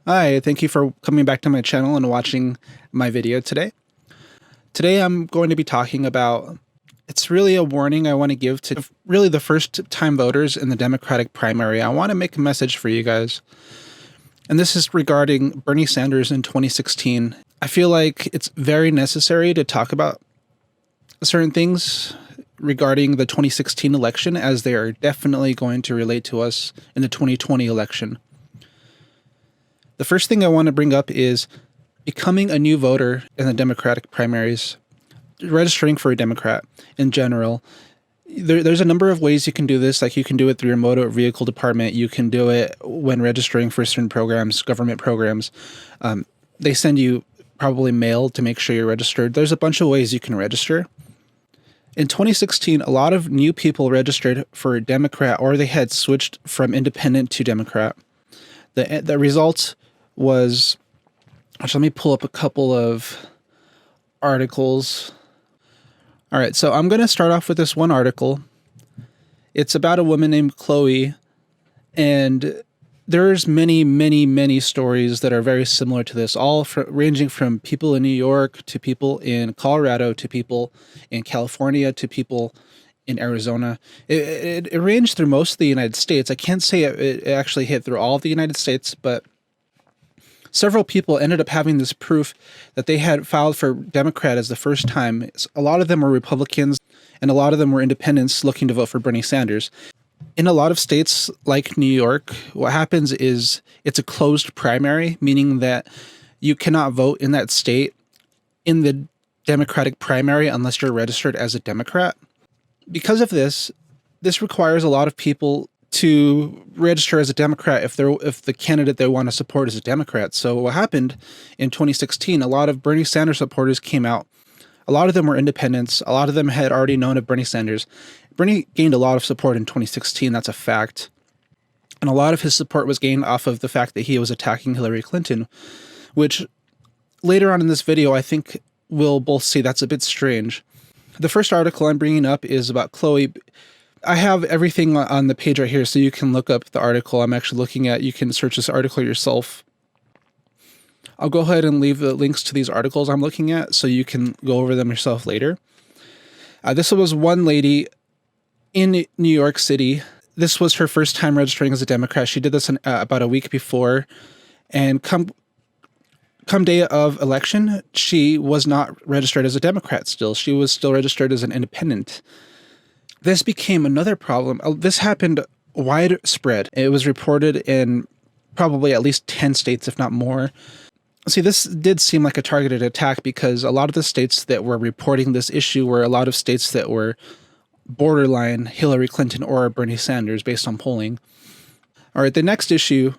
Hi, thank you for coming back to my channel and watching my video today. Today I'm going to be talking about, it's really a warning I want to give to really the first time voters in the Democratic primary. I want to make a message for you guys. And this is regarding Bernie Sanders in 2016. I feel like it's very necessary to talk about certain things regarding the 2016 election, as they are definitely going to relate to us in the 2020 election. The first thing I want to bring up is becoming a new voter in the Democratic primaries, registering for a Democrat in general. There's a number of ways you can do this. Like, you can do it through your motor vehicle department. You can do it when registering for certain programs, government programs. They send you probably mail to make sure you're registered. There's a bunch of ways you can register. In 2016, a lot of new people registered for Democrat, or they had switched from independent to Democrat. The result was, actually, let me pull up a couple of articles. All right, so I'm going to start off with this one article. It's about a woman named Chloe, and there's many stories that are very similar to this, all ranging from people in New York to people in Colorado to people in California to people in Arizona. It ranged through most of the United States. I can't say it actually hit through all of the United States, but several people ended up having this proof that they had filed for Democrat as the first time. A lot of them were Republicans, and a lot of them were independents looking to vote for Bernie Sanders. In a lot of states like New York, what happens is it's a closed primary, meaning that you cannot vote in that state in the Democratic primary unless you're registered as a Democrat. Because of this, this requires a lot of people to register as a Democrat if the candidate they want to support is a Democrat. So what happened in 2016, a lot of Bernie Sanders supporters came out. A lot of them were independents. A lot of them had already known of Bernie Sanders. Bernie gained a lot of support in 2016. That's a fact. And a lot of his support was gained off of the fact that he was attacking Hillary Clinton, which later on in this video, I think we'll both see that's a bit strange. The first article I'm bringing up is about Chloe. I have everything on the page right here, so you can look up the article I'm actually looking at. You can search this article yourself. I'll go ahead and leave the links to these articles I'm looking at so you can go over them yourself later. This was one lady in New York City. This was her first time registering as a Democrat. She did this about a week before, and come day of election, she was not registered as a Democrat still. She was still registered as an independent. This became another problem. This happened widespread. It was reported in probably at least 10 states, if not more. See, this did seem like a targeted attack because a lot of the states that were reporting this issue were a lot of states that were borderline Hillary Clinton or Bernie Sanders based on polling. All right, the next issue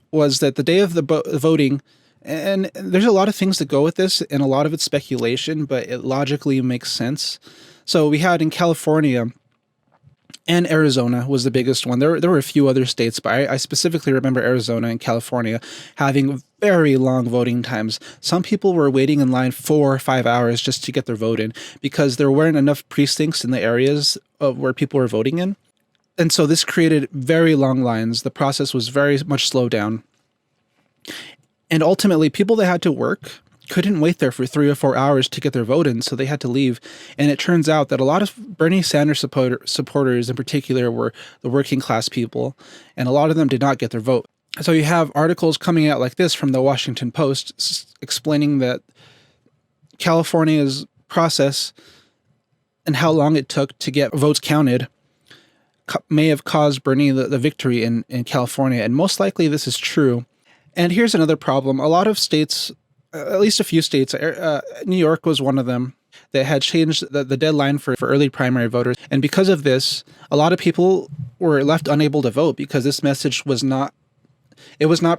was that the day of the voting, and there's a lot of things that go with this, and a lot of it's speculation, but it logically makes sense. So we had in California, and Arizona was the biggest one. There were a few other states, but I specifically remember Arizona and California having very long voting times. Some people were waiting in line 4 or 5 hours just to get their vote in because there weren't enough precincts in the areas where people were voting in. And so this created very long lines. The process was very much slowed down. And ultimately, people that had to work couldn't wait there for 3 or 4 hours to get their vote in, so they had to leave. And it turns out that a lot of Bernie Sanders supporters in particular were the working class people, and a lot of them did not get their vote. So you have articles coming out like this from the Washington Post explaining that California's process and how long it took to get votes counted may have caused Bernie the victory in California, and most likely this is true. And here's another problem. A lot of states, at least a few states, New York was one of them, that had changed the deadline for early primary voters. And because of this, a lot of people were left unable to vote because this message was not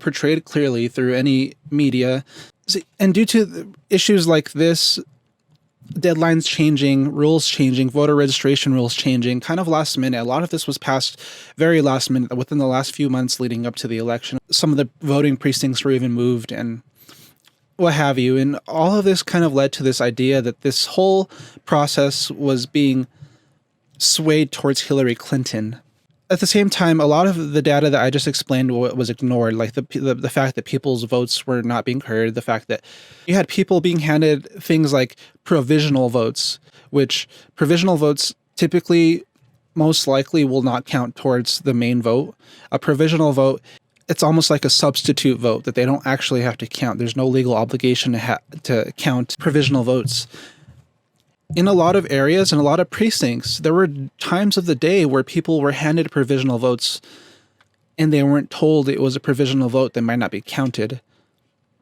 portrayed clearly through any media. And due to issues like this, deadlines changing, rules changing, voter registration rules changing, kind of last minute. A lot of this was passed very last minute, within the last few months leading up to the election. Some of the voting precincts were even moved and what have you. And all of this kind of led to this idea that this whole process was being swayed towards Hillary Clinton. At the same time, a lot of the data that I just explained was ignored, like the fact that people's votes were not being heard, the fact that you had people being handed things like provisional votes, which provisional votes typically most likely will not count towards the main vote. A provisional vote, it's almost like a substitute vote that they don't actually have to count. There's no legal obligation to count provisional votes. In a lot of areas and a lot of precincts, there were times of the day where people were handed provisional votes and they weren't told it was a provisional vote that might not be counted.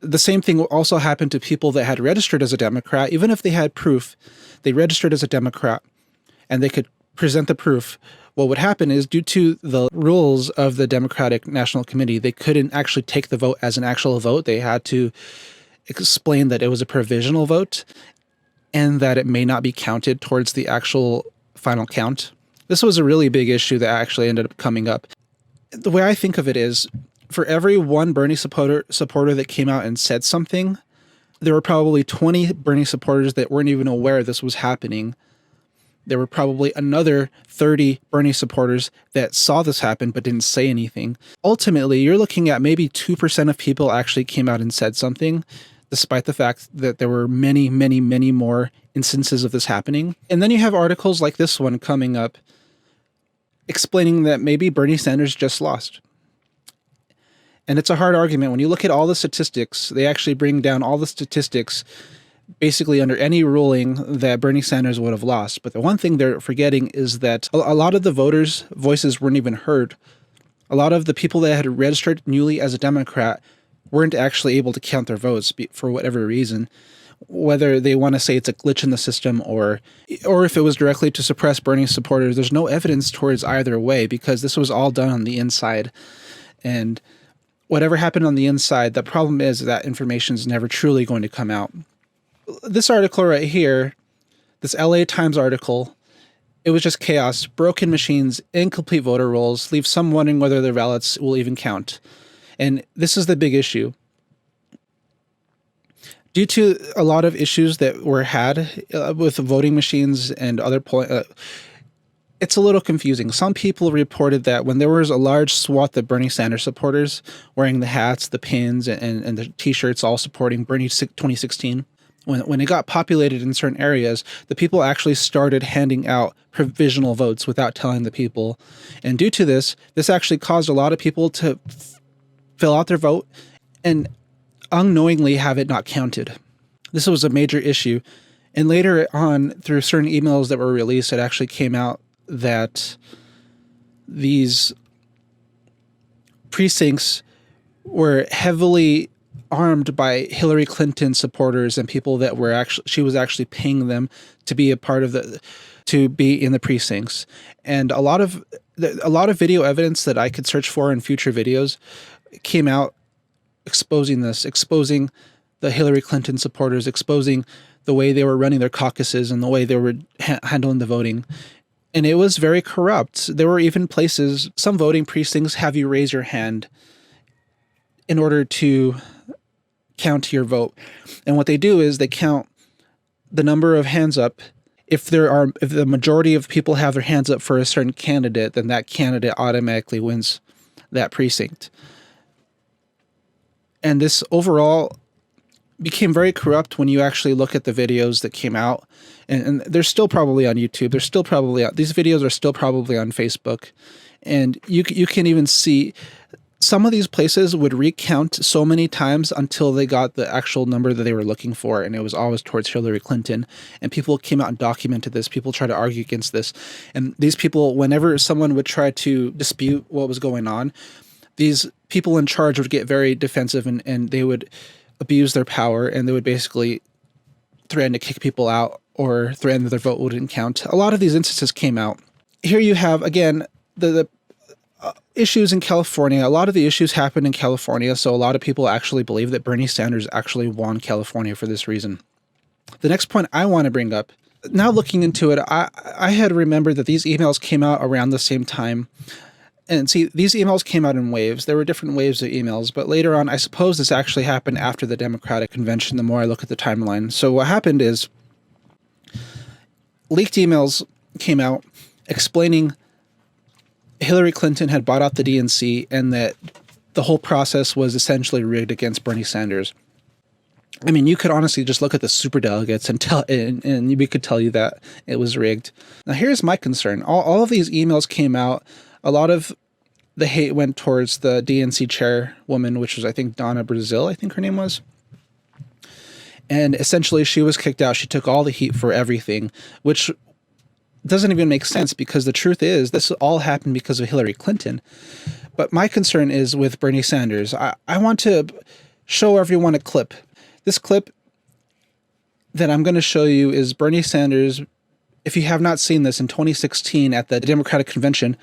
The same thing also happened to people that had registered as a Democrat. Even if they had proof, they registered as a Democrat and they could present the proof. What would happen is, due to the rules of the Democratic National Committee, they couldn't actually take the vote as an actual vote. They had to explain that it was a provisional vote and that it may not be counted towards the actual final count. This was a really big issue that actually ended up coming up. The way I think of it is, for every one Bernie supporter that came out and said something, there were probably 20 Bernie supporters that weren't even aware this was happening. There were probably another 30 Bernie supporters that saw this happen but didn't say anything. Ultimately, you're looking at maybe 2% of people actually came out and said something, despite the fact that there were many, many, many more instances of this happening. And then you have articles like this one coming up explaining that maybe Bernie Sanders just lost. And it's a hard argument. When you look at all the statistics, they actually bring down all the statistics basically under any ruling that Bernie Sanders would have lost. But the one thing they're forgetting is that a lot of the voters' voices weren't even heard. A lot of the people that had registered newly as a Democrat weren't actually able to count their votes for whatever reason, whether they want to say it's a glitch in the system or if it was directly to suppress Bernie supporters. There's no evidence towards either way, because this was all done on the inside. And whatever happened on the inside, the problem is that information is never truly going to come out. This article right here, this LA Times article, it was just chaos. Broken machines, incomplete voter rolls, leave some wondering whether their ballots will even count. And this is the big issue. Due to a lot of issues that were had with voting machines and other it's a little confusing. Some people reported that when there was a large swath of Bernie Sanders supporters wearing the hats, the pins, and the T-shirts all supporting Bernie 2016, when it got populated in certain areas, the people actually started handing out provisional votes without telling the people. And due to this actually caused a lot of people to fill out their vote and unknowingly have it not counted. This was a major issue. And later on, through certain emails that were released, it actually came out that these precincts were heavily armed by Hillary Clinton supporters and people that were actually, she was actually paying them to be a part of to be in the precincts. And a lot of video evidence that I could search for in future videos came out exposing the Hillary Clinton supporters, exposing the way they were running their caucuses and the way they were handling the voting. And it was very corrupt. There were even places, some voting precincts have you raise your hand in order to count your vote. And what they do is they count the number of hands up. If the majority of people have their hands up for a certain candidate, then that candidate automatically wins that precinct. And this overall became very corrupt when you actually look at the videos that came out. And they're still probably on YouTube. They're still probably these videos are still probably on Facebook. And you can even see some of these places would recount so many times until they got the actual number that they were looking for, and it was always towards Hillary Clinton. And people came out and documented this. People tried to argue against this. And these people, whenever someone would try to dispute what was going on, these people in charge would get very defensive and they would abuse their power, and they would basically threaten to kick people out or threaten that their vote wouldn't count. A lot of these instances came out. Here you have, again, the issues in California. A lot of the issues happened in California, so a lot of people actually believe that Bernie Sanders actually won California for this reason. The next point I want to bring up, now looking into it, I had remembered that these emails came out around the same time. And see, these emails came out in waves. There were different waves of emails, but later on, I suppose this actually happened after the Democratic convention, the more I look at the timeline. So what happened is leaked emails came out explaining Hillary Clinton had bought out the DNC and that the whole process was essentially rigged against Bernie Sanders. I mean, you could honestly just look at the superdelegates and tell, and we could tell you that it was rigged. Now, here's my concern. All of these emails came out. A lot of the hate went towards the DNC chairwoman, which was, I think, Donna Brazil, I think her name was. And essentially, she was kicked out. She took all the heat for everything, which doesn't even make sense because the truth is this all happened because of Hillary Clinton. But my concern is with Bernie Sanders. I want to show everyone a clip. This clip that I'm going to show you is Bernie Sanders, if you have not seen this, in 2016 at the Democratic Convention,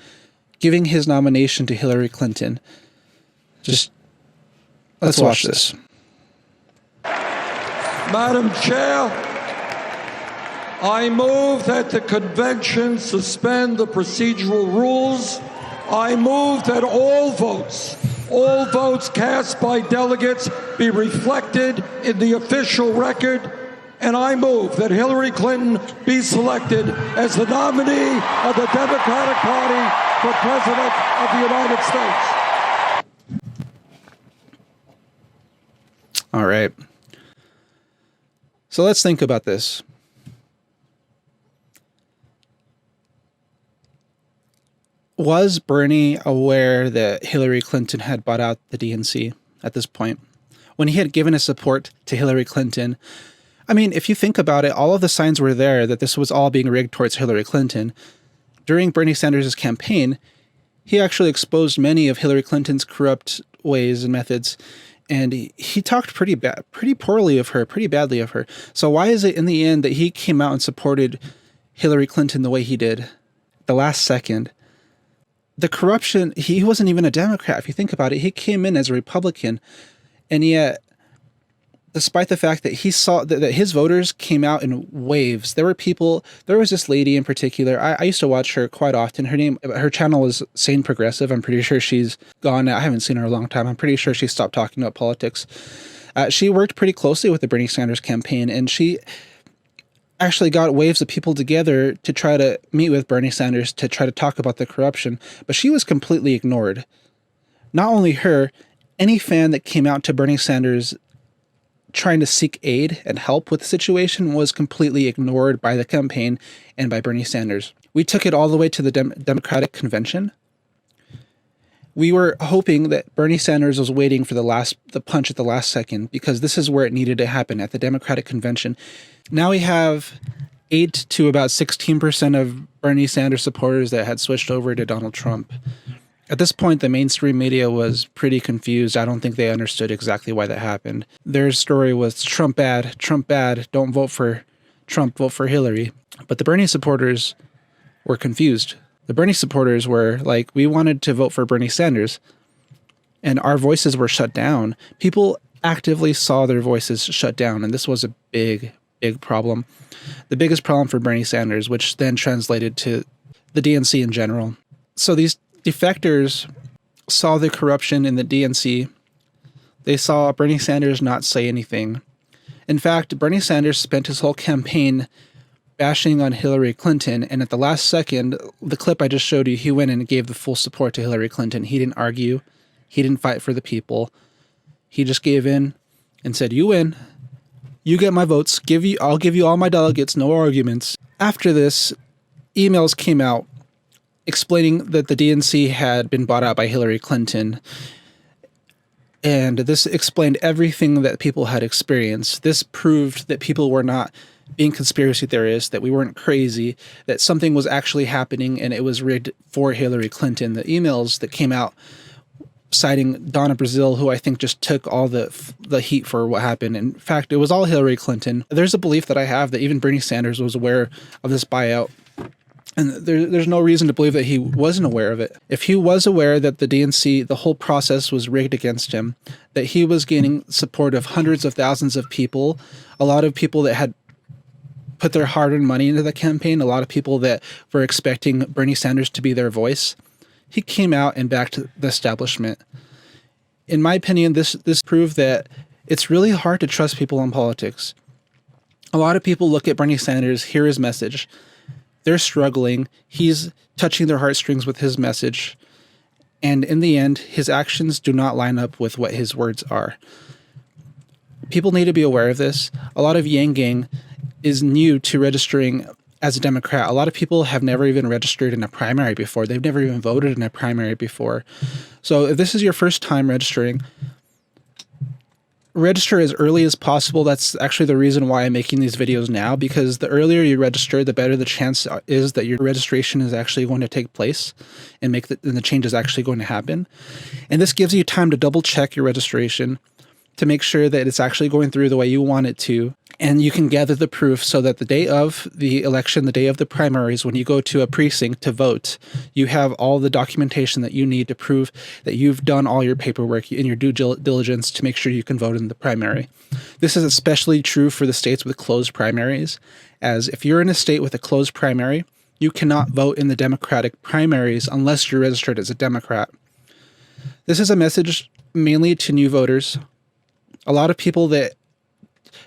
giving his nomination to Hillary Clinton. Just let's watch this. Madam Chair, I move that the convention suspend the procedural rules. I move that all votes cast by delegates be reflected in the official record. And I move that Hillary Clinton be selected as the nominee of the Democratic Party for President of the United States. All right. So let's think about this. Was Bernie aware that Hillary Clinton had bought out the DNC at this point? When he had given his support to Hillary Clinton, I mean, if you think about it, all of the signs were there that this was all being rigged towards Hillary Clinton. During Bernie Sanders' campaign, he actually exposed many of Hillary Clinton's corrupt ways and methods, and he talked pretty badly of her. So why is it in the end that he came out and supported Hillary Clinton the way he did? The last second. The corruption, he wasn't even a Democrat. If you think about it, he came in as a Republican. And yet, despite the fact that he saw that his voters came out in waves, there was this lady in particular. I used to watch her quite often. Her channel was Sane Progressive. I'm pretty sure she's gone now. I haven't seen her in a long time. I'm pretty sure she stopped talking about politics. She worked pretty closely with the Bernie Sanders campaign, and she actually got waves of people together to try to meet with Bernie Sanders to try to talk about the corruption, but she was completely ignored. Not only her, any fan that came out to Bernie Sanders trying to seek aid and help with the situation was completely ignored by the campaign and by Bernie Sanders. We took it all the way to the Democratic Convention. We were hoping that Bernie Sanders was waiting for the punch at the last second, because this is where it needed to happen, at the Democratic Convention. Now we have 8 to about 16% of Bernie Sanders supporters that had switched over to Donald Trump. At this point, the mainstream media was pretty confused. I don't think they understood exactly why that happened. Their story was Trump bad, don't vote for Trump, vote for Hillary. But the Bernie supporters were confused. The Bernie supporters were like, we wanted to vote for Bernie Sanders, and our voices were shut down. People actively saw their voices shut down, and this was a big problem. The biggest problem for Bernie Sanders, which then translated to the DNC in general. So these defectors saw the corruption in the DNC. They saw Bernie Sanders not say anything. In fact, Bernie Sanders spent his whole campaign bashing on Hillary Clinton, and at the last second, the clip I just showed you, he went and gave the full support to Hillary Clinton. He didn't argue. He didn't fight for the people. He just gave in and said, you win. You get my votes. I'll give you all my delegates, no arguments. After this, emails came out explaining that the DNC had been bought out by Hillary Clinton. And this explained everything that people had experienced. This proved that people were not being conspiracy theorists, that we weren't crazy, that something was actually happening and it was rigged for Hillary Clinton. The emails that came out citing Donna Brazil, who I think just took all the heat for what happened. In fact, it was all Hillary Clinton. There's a belief that I have that even Bernie Sanders was aware of this buyout. And there's no reason to believe that he wasn't aware of it. If he was aware that the DNC, the whole process was rigged against him, that he was gaining support of hundreds of thousands of people, a lot of people that had put their hard-earned money into the campaign, a lot of people that were expecting Bernie Sanders to be their voice, he came out and backed the establishment. In my opinion, this proved that it's really hard to trust people in politics. A lot of people look at Bernie Sanders, hear his message, They're struggling. He's touching their heartstrings with his message. And in the end, his actions do not line up with what his words are. People need to be aware of this. A lot of Yang Gang is new to registering as a Democrat. A lot of people have never even registered in a primary before. They've never even voted in a primary before. So if this is your first time registering, register as early as possible. That's actually the reason why I'm making these videos now, because the earlier you register, the better the chance is that your registration is actually going to take place and the change is actually going to happen. And this gives you time to double check your registration to make sure that it's actually going through the way you want it to. And you can gather the proof so that the day of the election, the day of the primaries, when you go to a precinct to vote, you have all the documentation that you need to prove that you've done all your paperwork and your due diligence to make sure you can vote in the primary. This is especially true for the states with closed primaries, as if you're in a state with a closed primary, you cannot vote in the Democratic primaries unless you're registered as a Democrat. This is a message mainly to new voters. A lot of people that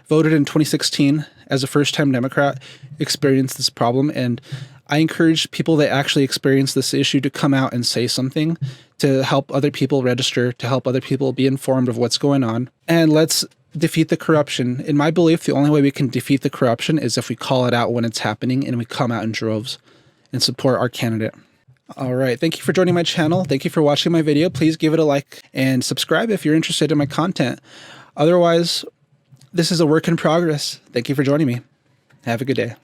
voted in 2016 as a first-time Democrat experienced this problem, and I encourage people that actually experience this issue to come out and say something to help other people register, to help other people be informed of what's going on. And let's defeat the corruption. In my belief, the only way we can defeat the corruption is if we call it out when it's happening and we come out in droves and support our candidate. All right. Thank you for joining my channel. Thank you for watching my video. Please give it a like and subscribe if you're interested in my content. Otherwise, this is a work in progress. Thank you for joining me. Have a good day.